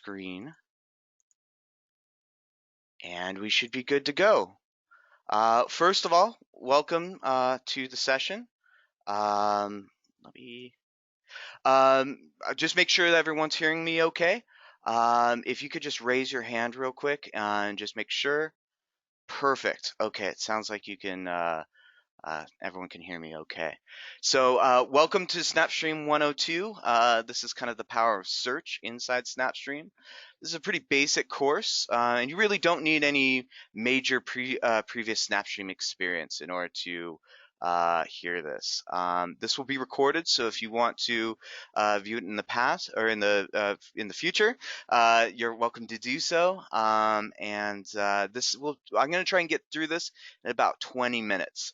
screen, and we should be good to go. First of all, welcome to the session. Let me just make sure that everyone's hearing me okay. If you could just raise your hand real quick and just make sure. Perfect. Okay, it sounds like you can. Everyone can hear me okay. So welcome to SnapStream 102. This is kind of the power of search inside SnapStream. This is a pretty basic course, and you really don't need any major previous SnapStream experience in order to hear this. This will be recorded, so if you want to view it in the past or in the future, you're welcome to do so. I'm going to try and get through this in about 20 minutes.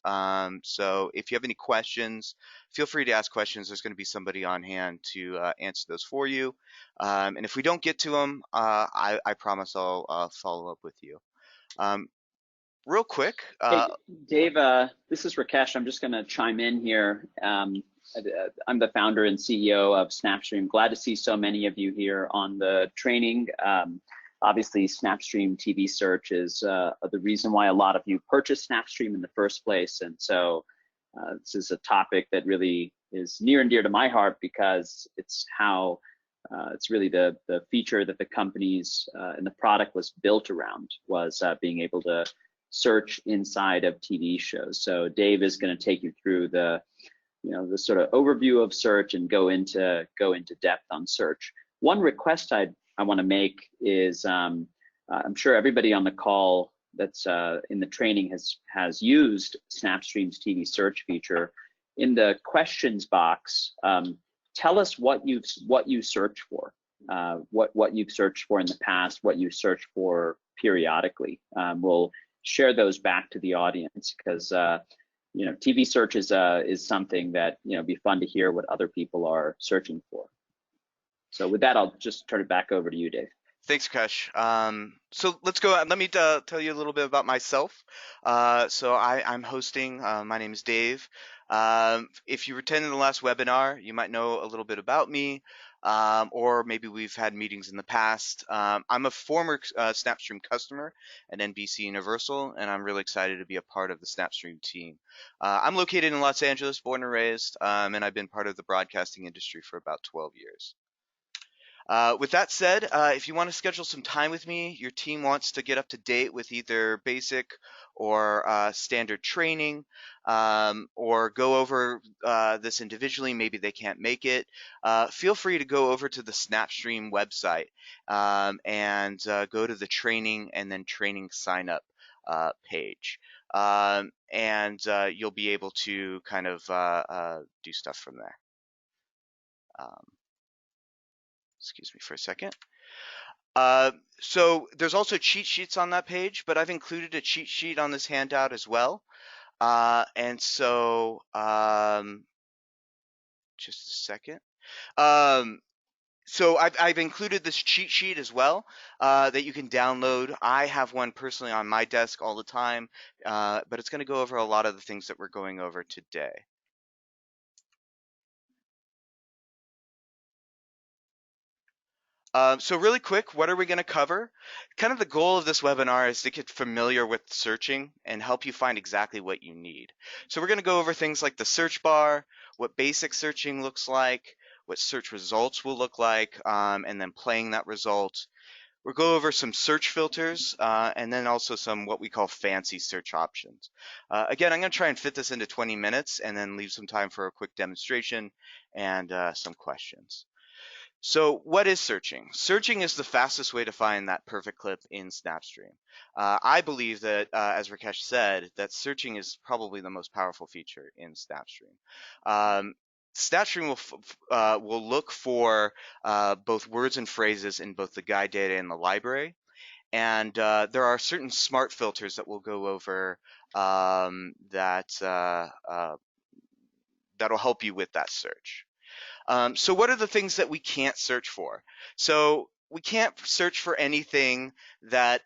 So if you have any questions, feel free to ask questions. There's going to be somebody on hand to answer those for you. And if we don't get to them, I promise I'll follow up with you. Real quick. Hey, Dave, this is Rakesh. I'm just going to chime in here. I'm the founder and CEO of SnapStream. Glad to see so many of you here on the training. Obviously, SnapStream TV search is the reason why a lot of you purchased SnapStream in the first place. And so this is a topic that really is near and dear to my heart because it's how it's really the feature that the companies and the product was built around was being able to search inside of TV shows. So Dave is going to take you through the sort of overview of search and go into depth on search. One request I want to make is I'm sure everybody on the call that's in the training has used SnapStream's TV search feature. In the questions box, tell us what you search for, what you've searched for in the past, what you search for periodically. We'll share those back to the audience because TV search is something that be fun to hear what other people are searching for. So with that, I'll just turn it back over to you, Dave. Thanks, Rakesh. So let's go. Let me tell you a little bit about myself. So I'm hosting. My name is Dave. If you attended the last webinar, you might know a little bit about me, or maybe we've had meetings in the past. I'm a former SnapStream customer at NBC Universal, and I'm really excited to be a part of the SnapStream team. I'm located in Los Angeles, born and raised, and I've been part of the broadcasting industry for about 12 years. With that said, if you want to schedule some time with me, your team wants to get up to date with either basic or standard training, or go over this individually, maybe they can't make it, feel free to go over to the SnapStream website and go to the training and then training sign up page. And you'll be able to kind of do stuff from there. Excuse me for a second. So there's also cheat sheets on that page, but I've included a cheat sheet on this handout as well. And so just a second. So I've included this cheat sheet as well that you can download. I have one personally on my desk all the time, but it's going to go over a lot of the things that we're going over today. So really quick, what are we going to cover? Kind of the goal of this webinar is to get familiar with searching and help you find exactly what you need. So we're going to go over things like the search bar, what basic searching looks like, what search results will look like, and then playing that result. We'll go over some search filters and then also some what we call fancy search options. Again, I'm going to try and fit this into 20 minutes and then leave some time for a quick demonstration and some questions. So what is searching? Searching is the fastest way to find that perfect clip in SnapStream. I believe that, as Rakesh said, that searching is probably the most powerful feature in SnapStream. SnapStream will look for both words and phrases in both the guide data and the library. And there are certain smart filters that we'll go over that'll help you with that search. So what are the things that we can't search for? So we can't search for anything that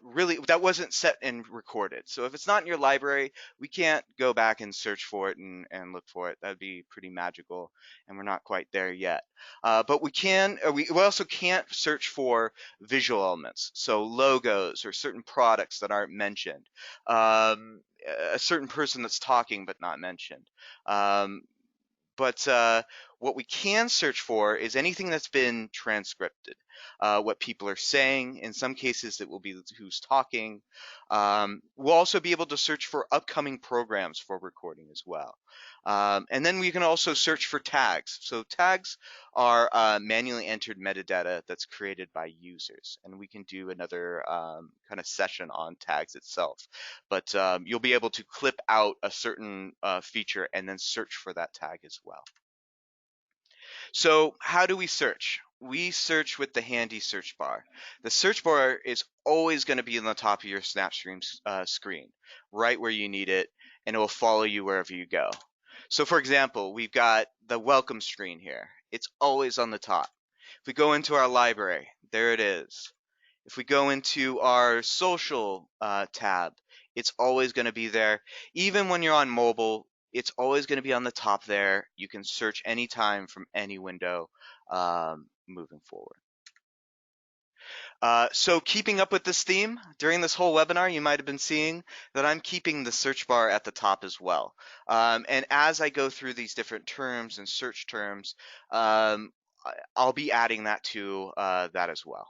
really that wasn't set and recorded. So if it's not in your library, we can't go back and search for it and look for it. That'd be pretty magical, and we're not quite there yet. But we also can't search for visual elements, so logos or certain products that aren't mentioned, a certain person that's talking but not mentioned. Um, but what we can search for is anything that's been transcripted, what people are saying. In some cases, it will be who's talking. We'll also be able to search for upcoming programs for recording as well. And then we can also search for tags. So tags are manually entered metadata that's created by users. And we can do another kind of session on tags itself. But you'll be able to clip out a certain feature and then search for that tag as well. So how do we search? We search with the handy search bar. The search bar is always going to be on the top of your SnapStream screen, right where you need it, and it will follow you wherever you go. So for example, we've got the welcome screen here. It's always on the top. If we go into our library, there it is. If we go into our social tab, it's always going to be there. Even when you're on mobile, it's always going to be on the top there. You can search anytime from any window moving forward. So keeping up with this theme, during this whole webinar, you might have been seeing that I'm keeping the search bar at the top as well. And as I go through these different terms and search terms, I'll be adding that to that as well.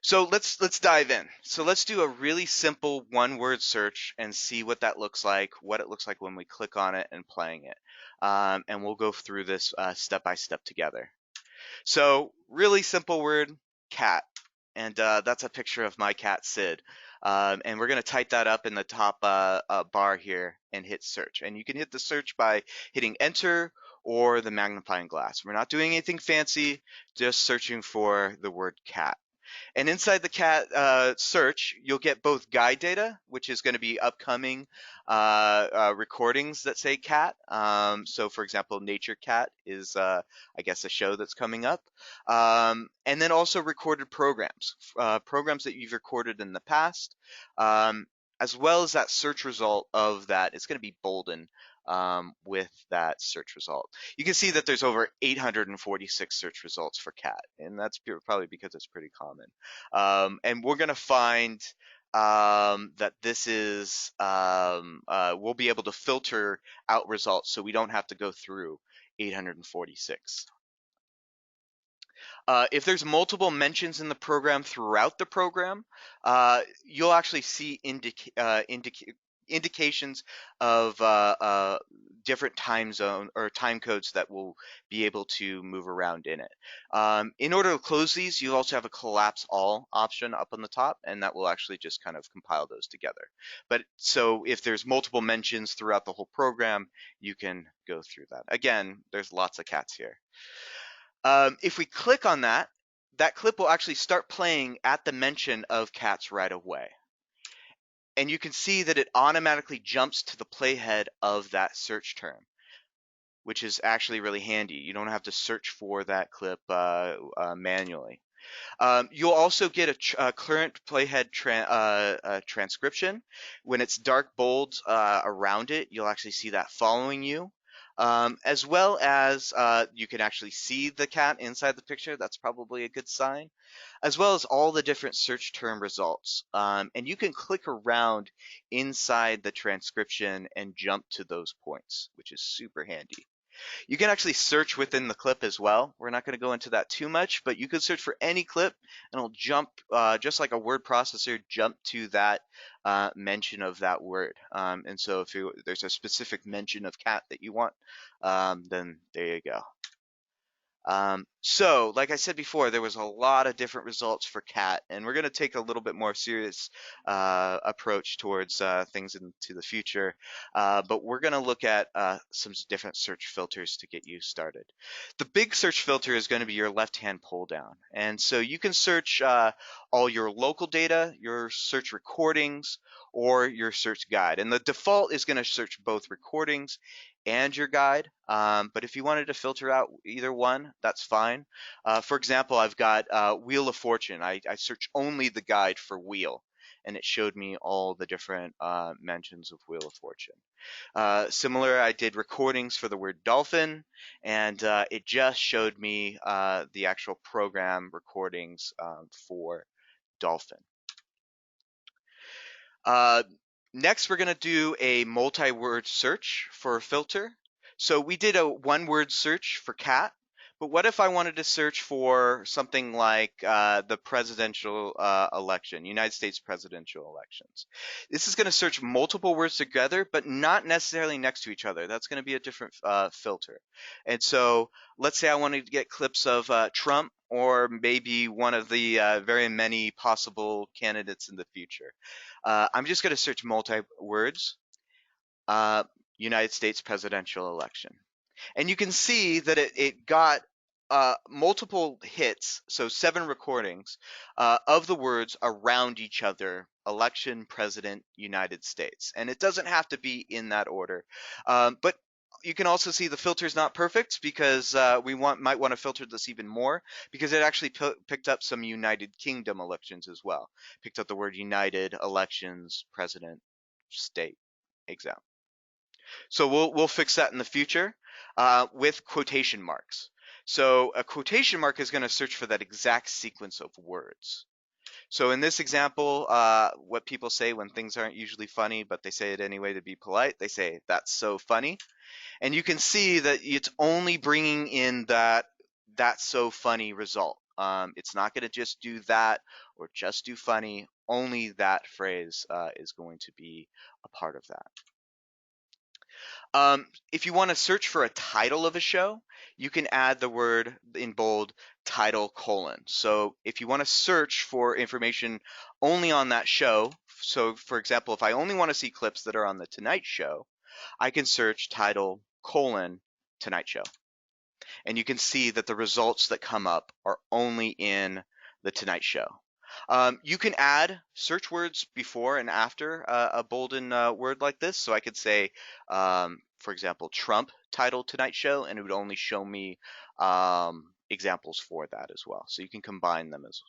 So let's dive in. So let's do a really simple one-word search and see what that looks like, what it looks like when we click on it and playing it. And we'll go through this step by step together. So really simple word, cat. And that's a picture of my cat, Sid. And we're going to type that up in the top bar here and hit search. And you can hit the search by hitting enter or the magnifying glass. We're not doing anything fancy, just searching for the word cat. And inside the cat search, you'll get both guide data, which is going to be upcoming recordings that say cat. So for example, Nature Cat is, I guess, a show that's coming up. And then also recorded programs, programs that you've recorded in the past, as well as that search result of that. It's going to be bolden with that search result. You can see that there's over 846 search results for cat, and that's probably because it's pretty common. And we're going to find that this is, we'll be able to filter out results so we don't have to go through 846. If there's multiple mentions in the program throughout the program, you'll actually see indications of different time zone or time codes that will be able to move around in it. In order to close these, you also have a collapse all option up on the top, and that will actually just kind of compile those together. But so if there's multiple mentions throughout the whole program, you can go through that. Again, there's lots of cats here. If we click on that, that clip will actually start playing at the mention of cats right away. And you can see that it automatically jumps to the playhead of that search term, which is actually really handy. You don't have to search for that clip manually. You'll also get a current playhead transcription. When it's dark bold around it, you'll actually see that following you. As well as you can actually see the cat inside the picture. That's probably a good sign. As well as all the different search term results. And you can click around inside the transcription and jump to those points, which is super handy. You can actually search within the clip as well. We're not going to go into that too much, but you can search for any clip and it'll jump, just like a word processor, jump to that mention of that word. And so if there's a specific mention of cat that you want, then there you go. So, like I said before, there was a lot of different results for cat, and we're going to take a little bit more serious approach towards things into the future. But we're going to look at some different search filters to get you started. The big search filter is going to be your left-hand pull down, and so you can search all your local data, your search recordings, or your search guide. And the default is going to search both recordings and your guide. But if you wanted to filter out either one, that's fine. For example, I've got Wheel of Fortune. I searched only the guide for wheel, and it showed me all the different mentions of Wheel of Fortune. Similar, I did recordings for the word dolphin, and it just showed me the actual program recordings for dolphin. Uh, Next, we're going to do a multi-word search for a filter. So we did a one-word search for cat, but what if I wanted to search for something like the presidential election, United States presidential elections? This is going to search multiple words together, but not necessarily next to each other. That's going to be a different filter. And so let's say I wanted to get clips of Trump or maybe one of the very many possible candidates in the future. I'm just going to search multi-words, uh, United States presidential election. And you can see that it got multiple hits, so 7 recordings of the words around each other, election, president, United States. And it doesn't have to be in that order. But you can also see the filter is not perfect because might want to filter this even more because it actually picked up some United Kingdom elections as well. Picked up the word United, elections, president, state, exam. So we'll fix that in the future with quotation marks. So a quotation mark is going to search for that exact sequence of words. So in this example, what people say when things aren't usually funny, but they say it anyway to be polite, they say, "That's so funny." And you can see that it's only bringing in "that's so funny" result. It's not going to just do that or just do funny. Only that phrase is going to be a part of that. If you want to search for a title of a show, you can add the word in bold title colon. So if you want to search for information only on that show, so for example, if I only want to see clips that are on the Tonight Show, I can search title colon Tonight Show. And you can see that the results that come up are only in the Tonight Show. You can add search words before and after a bolden word like this. So I could say, for example, Trump title Tonight Show, and it would only show me examples for that as well. So you can combine them as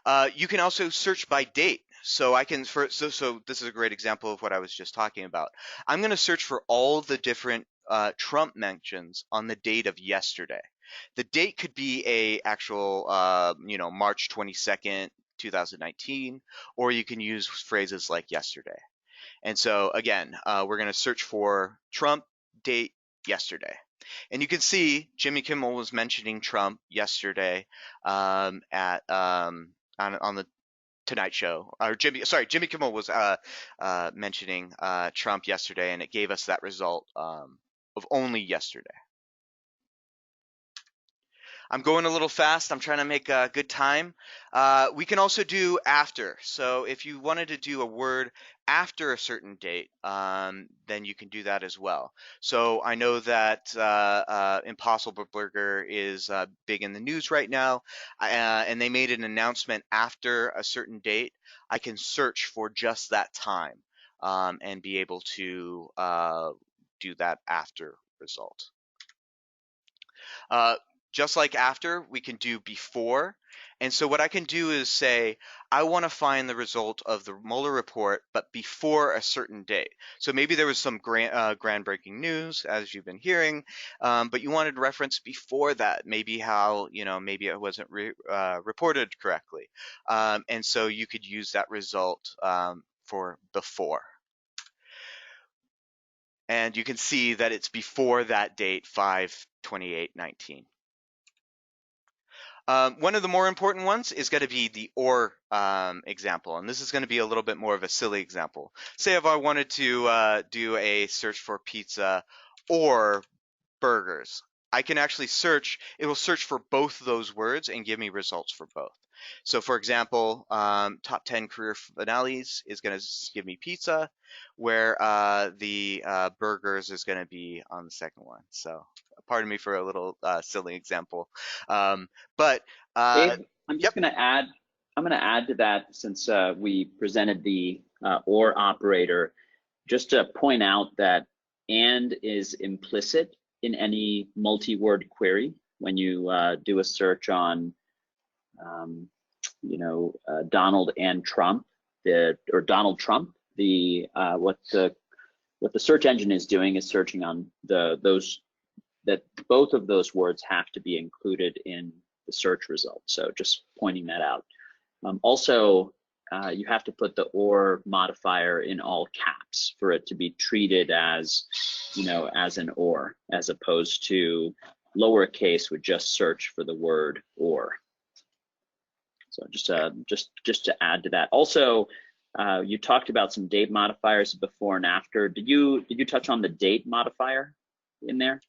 well. You can also search by date. So I can, so this is a great example of what I was just talking about. I'm going to search for all the different Trump mentions on the date of yesterday. The date could be a actual, March 22nd, 2019, or you can use phrases like yesterday. And so again, we're going to search for Trump date yesterday. And you can see Jimmy Kimmel was mentioning Trump yesterday on the Tonight Show. Or Jimmy Kimmel was mentioning Trump yesterday, and it gave us that result of only yesterday. I'm going a little fast. I'm trying to make a good time. We can also do after. So if you wanted to do a word after a certain date, then you can do that as well. So I know that Impossible Burger is big in the news right now, and they made an announcement after a certain date. I can search for just that time and be able to do that after result. Uh, just like after, we can do before. And so what I can do is say, I want to find the result of the Mueller report, but before a certain date. So maybe there was some groundbreaking news, as you've been hearing, but you wanted reference before that, maybe how, maybe it wasn't reported correctly. And so you could use that result for before. And you can see that it's before that date, 5/28/19. One of the more important ones is going to be the or example, and this is going to be a little bit more of a silly example. Say if I wanted to do a search for pizza or burgers, I can actually search, it will search for both of those words and give me results for both. So for example, top 10 career finales is going to give me pizza, where the burgers is going to be on the second one. So pardon me for a little silly example. But Dave, I'm yep. just going to add. I'm going to add to that since we presented the or operator, just to point out that and is implicit in any multi-word query. When you do a search on, Donald and Trump, or Donald Trump, what the search engine is doing is searching on that both of those words have to be included in the search result. So just pointing that out. Also, you have to put the or modifier in all caps for it to be treated as, as an or, as opposed to lowercase would just search for the word or. So just to add to that. Also, you talked about some date modifiers before and after. Did you touch on the date modifier in there?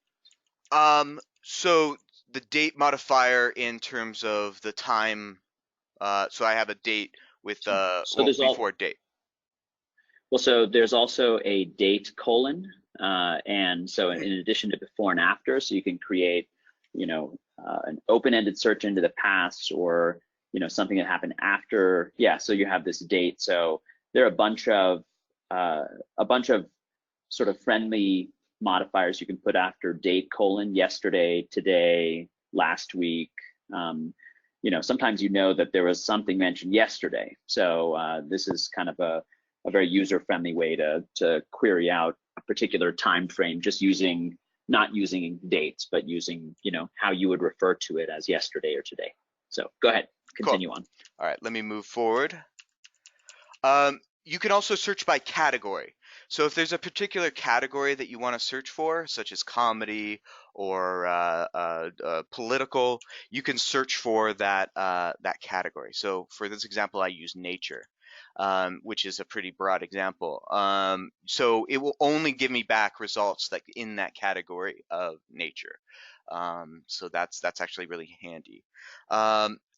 So the date modifier in terms of the time. So I have a date with before date. Well, so there's also a date colon, and so in addition to before and after, so you can create, an open-ended search into the past, or something that happened after. Yeah, so you have this date. So there are a bunch of sort of friendly modifiers you can put after date colon: yesterday, today, last week. Sometimes that there was something mentioned yesterday. So this is kind of a very user-friendly way to query out a particular time frame, just not using dates, but using how you would refer to it as yesterday or today. So go ahead, continue Cool. on. All right, let me move forward. You can also search by category. So if there's a particular category that you want to search for, such as comedy or political, you can search for that category. So for this example, I use nature, which is a pretty broad example. So it will only give me back results like in that category of nature. So that's actually really handy.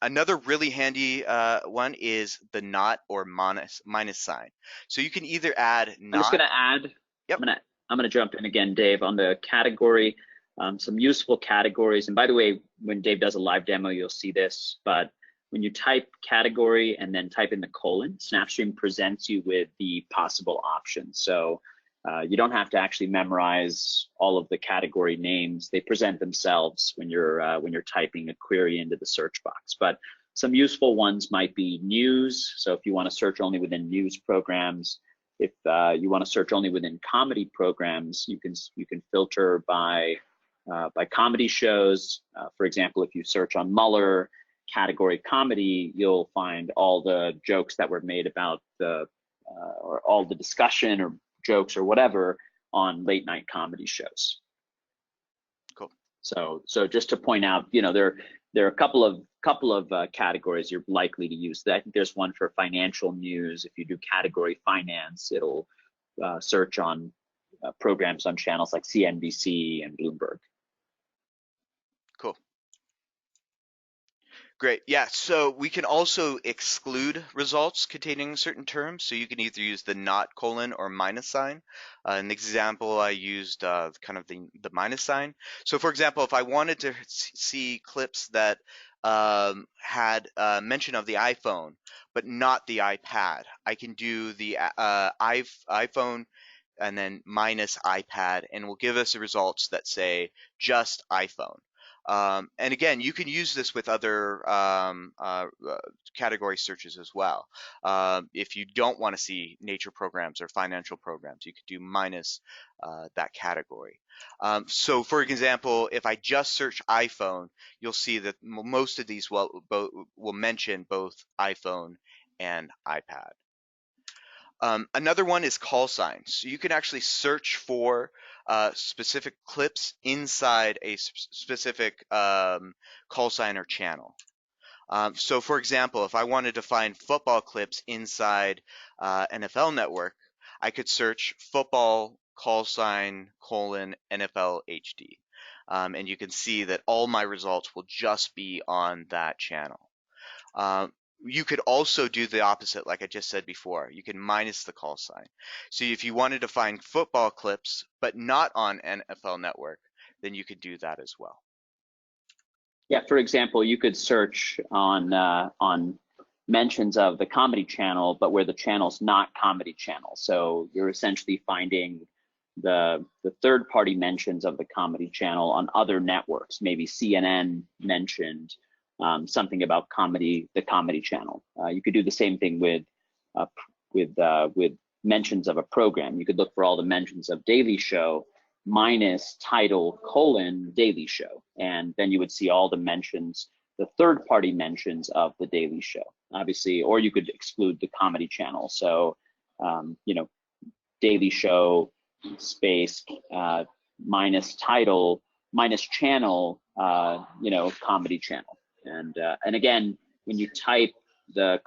Another really handy one is the not or minus sign. So you can either add not. I'm just going to add. Yep. I'm going to jump in again, Dave, on the category. Some useful categories. And by the way, when Dave does a live demo, you'll see this. But when you type category and then type in the colon, SnapStream presents you with the possible options. So you don't have to actually memorize all of the category names. They present themselves when you're typing a query into the search box. But some useful ones might be news. So if you want to search only within news programs, if you want to search only within comedy programs, you can filter by comedy shows. For example, if you search on Mueller category comedy, you'll find all the jokes that were made about or all the discussion or jokes or whatever on late night comedy shows. Cool. So just to point out, there are a couple of categories you're likely to use. I think there's one for financial news. If you do category finance, it'll search on programs on channels like CNBC and Bloomberg. Cool. Great. Yeah, so we can also exclude results containing certain terms. So you can either use the not colon or minus sign. An example, I used kind of the minus sign. So for example, if I wanted to see clips that had mention of the iPhone, but not the iPad, I can do the iPhone and then minus iPad, and it will give us the results that say just iPhone. And again, you can use this with other category searches as well. If you don't want to see nature programs or financial programs, you could do minus that category. So for example, if I just search iPhone, you'll see that most of these will mention both iPhone and iPad. Another one is call signs. So you can actually search for specific clips inside a specific call sign or channel. So for example, if I wanted to find football clips inside NFL Network, I could search football call sign colon NFL HD. And you can see that all my results will just be on that channel. You could also do the opposite, like I just said before. You can minus the call sign. So if you wanted to find football clips, but not on NFL Network, then you could do that as well. Yeah, for example, you could search on mentions of the Comedy Channel, but where the channel's not Comedy Channel. So you're essentially finding the third party mentions of the Comedy Channel on other networks. Maybe CNN mentioned something about the Comedy Channel. You could do the same thing with mentions of a program. You could look for all the mentions of Daily Show minus title : Daily Show, and then you would see all the mentions, the third party mentions of the Daily Show, obviously. Or you could exclude the Comedy Channel. So Daily Show space minus title minus channel, Comedy Channel. And again, when you type the :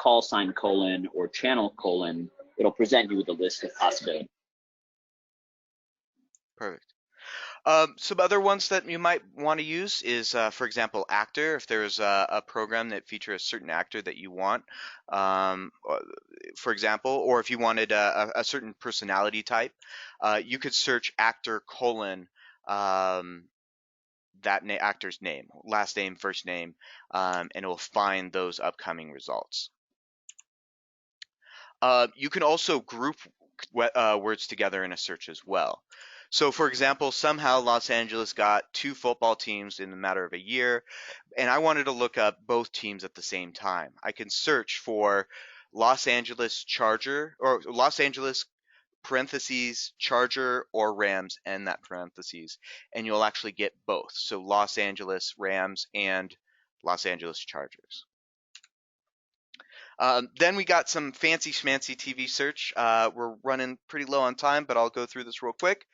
or channel : it'll present you with a list of possibilities. Perfect. Some other ones that you might want to use is, for example, actor. If there's a program that features a certain actor that you want, for example, or if you wanted a certain personality type, you could search actor : actor's name, last name, first name, and it will find those upcoming results. You can also group words together in a search as well. So, for example, somehow Los Angeles got 2 football teams in a matter of a year, and I wanted to look up both teams at the same time. I can search for Los Angeles Charger, or Los Angeles parentheses Charger or Rams, and that parentheses, and you'll actually get both. So Los Angeles Rams and Los Angeles Chargers. Then we got some fancy schmancy TV search. We're running pretty low on time, but I'll go through this real quick.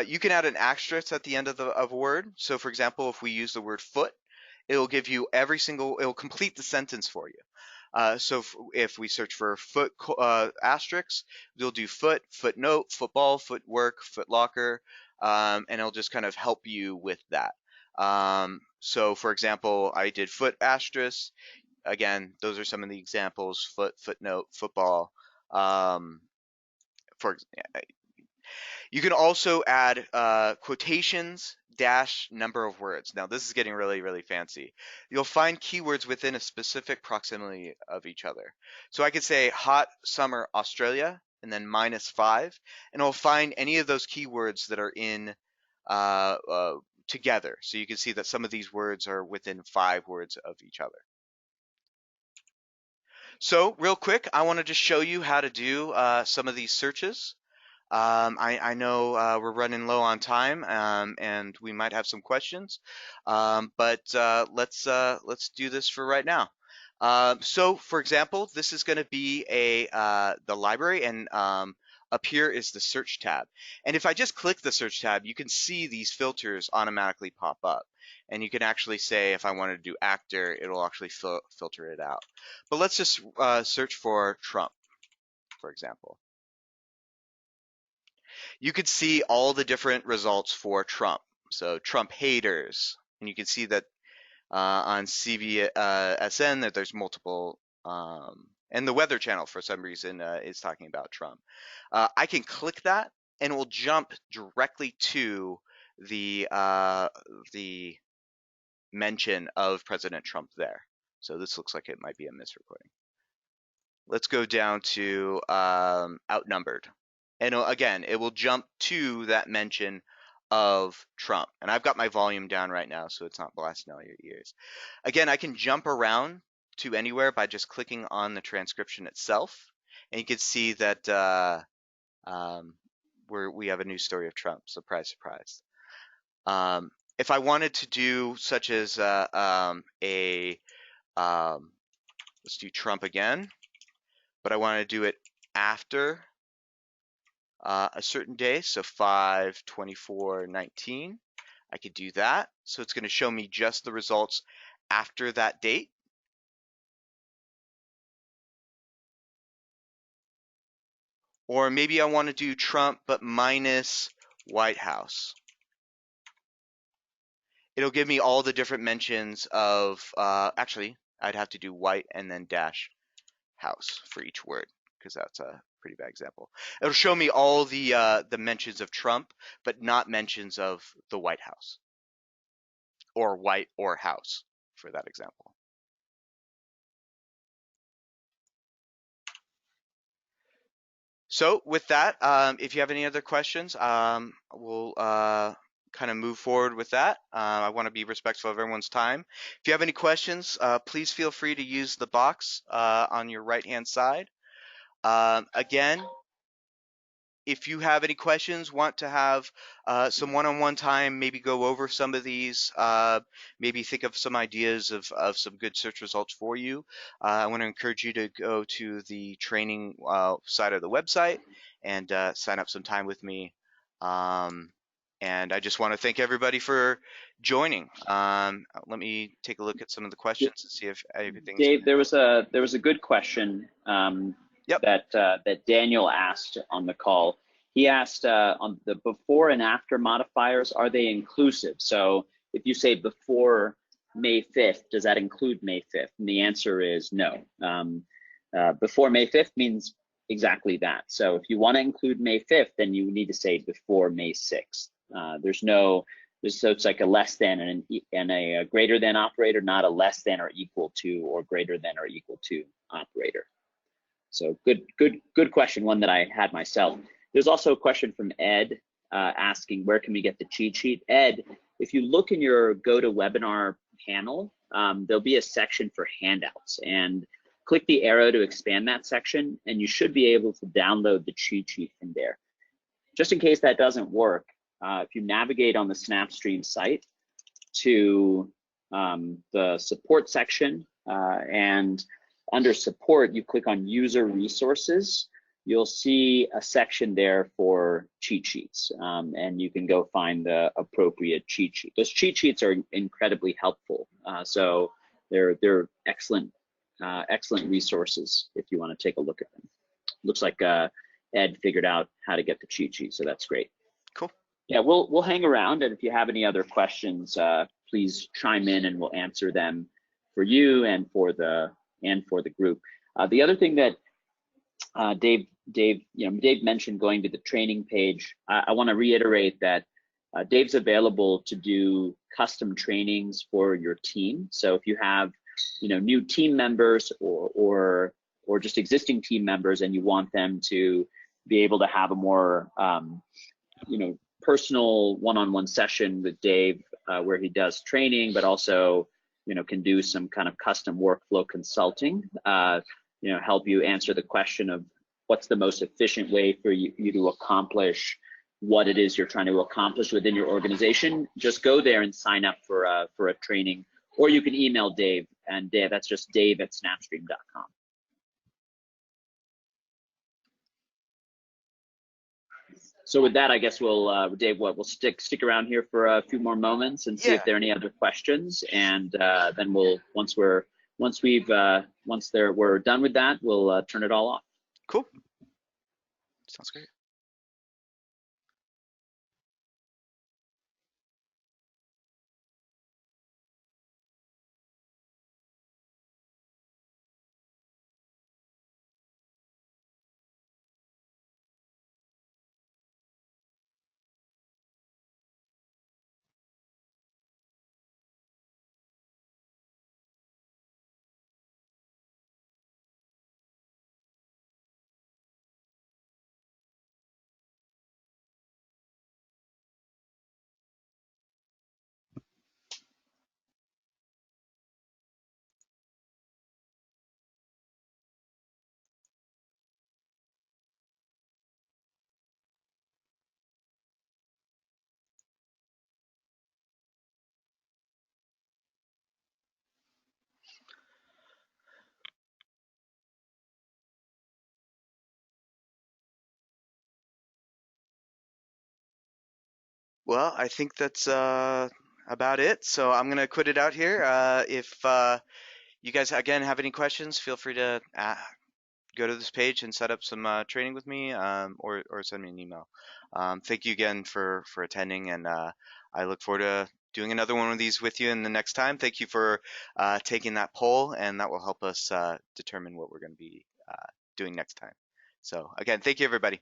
You can add an asterisk at the end of a word. So, for example, if we use the word foot, it'll give you it'll complete the sentence for you. So if we search for foot asterisk, we'll do foot, footnote, football, footwork, footlocker, and it'll just kind of help you with that. So, for example, I did foot asterisk. Again, those are some of the examples: foot, footnote, football. You can also add quotations dash number of words. Now this is getting really, really fancy. You'll find keywords within a specific proximity of each other. So I could say hot summer Australia and then -5, and it'll find any of those keywords that are in together. So you can see that some of these words are within 5 words of each other. So real quick, I want to just show you how to do some of these searches. I know we're running low on time, and we might have some questions, but let's do this for right now. So, for example, this is going to be the library, and up here is the search tab. And if I just click the search tab, you can see these filters automatically pop up. And you can actually say, if I wanted to do actor, it'll actually filter it out. But let's just search for Trump, for example. You could see all the different results for Trump. So Trump haters, and you can see that on CBSN that there's multiple, and the Weather Channel for some reason is talking about Trump. I can click that, and it will jump directly to the mention of President Trump there. So this looks like it might be a misrecording. Let's go down to outnumbered. And again, it will jump to that mention of Trump. And I've got my volume down right now, so it's not blasting all your ears. Again, I can jump around to anywhere by just clicking on the transcription itself. And you can see that we have a new story of Trump. Surprise, surprise. If I wanted to do such as let's do Trump again, but I want to do it after a certain day, so 5/24/19, I could do that. So it's going to show me just the results after that date. Or maybe I want to do Trump but minus White House. It'll give me all the different mentions of, actually, I'd have to do white and then dash house for each word, because that's a pretty bad example. It'll show me all the mentions of Trump, but not mentions of the White House, or white or house for that example. So with that, if you have any other questions, we'll kind of move forward with that. I want to be respectful of everyone's time. If you have any questions, please feel free to use the box on your right-hand side. Again, if you have any questions, want to have some one-on-one time, maybe go over some of these, maybe think of some ideas of some good search results for you, I want to encourage you to go to the training side of the website and sign up some time with me. And I just want to thank everybody for joining. Let me take a look at some of the questions and see if everything's Dave, been. there was a good question Yep. that Daniel asked on the call. He asked on the before and after modifiers, are they inclusive? So if you say before May 5th, does that include May 5th? And the answer is no. Before May 5th means exactly that. So if you want to include May 5th, then you need to say before May 6th. So it's like a less than and a greater than operator, not a less than or equal to or greater than or equal to operator. So good question, one that I had myself. There's also a question from Ed asking, where can we get the cheat sheet? Ed, if you look in your GoToWebinar panel, there'll be a section for handouts, and click the arrow to expand that section, and you should be able to download the cheat sheet from there. Just in case that doesn't work, if you navigate on the SnapStream site to the support section and under support, you click on user resources, you'll see a section there for cheat sheets, and you can go find the appropriate cheat sheet. Those cheat sheets are incredibly helpful. So they're excellent resources if you want to take a look at them. Looks like Ed figured out how to get the cheat sheet, so that's great. Cool. Yeah, we'll hang around, and if you have any other questions, please chime in, and we'll answer them for you and for the group. The other thing that Dave mentioned, going to the training page. I want to reiterate that Dave's available to do custom trainings for your team. So if you have new team members or just existing team members, and you want them to be able to have a more personal one-on-one session with Dave where he does training, but also can do some kind of custom workflow consulting, help you answer the question of what's the most efficient way for you to accomplish what it is you're trying to accomplish within your organization. Just go there and sign up for a training, or you can email Dave, and Dave, that's just dave@snapstream.com. So with that, I guess we'll, Dave, we'll stick around here for a few more moments and see if there are any other questions, and then once we're done with that, we'll turn it all off. Cool. Sounds great. Well, I think that's about it. So I'm gonna quit it out here. If you guys again have any questions, feel free to go to this page and set up some training with me, or send me an email. Thank you again for attending, and I look forward to doing another one of these with you in the next time. Thank you for taking that poll, and that will help us determine what we're going to be doing next time. So again, thank you everybody.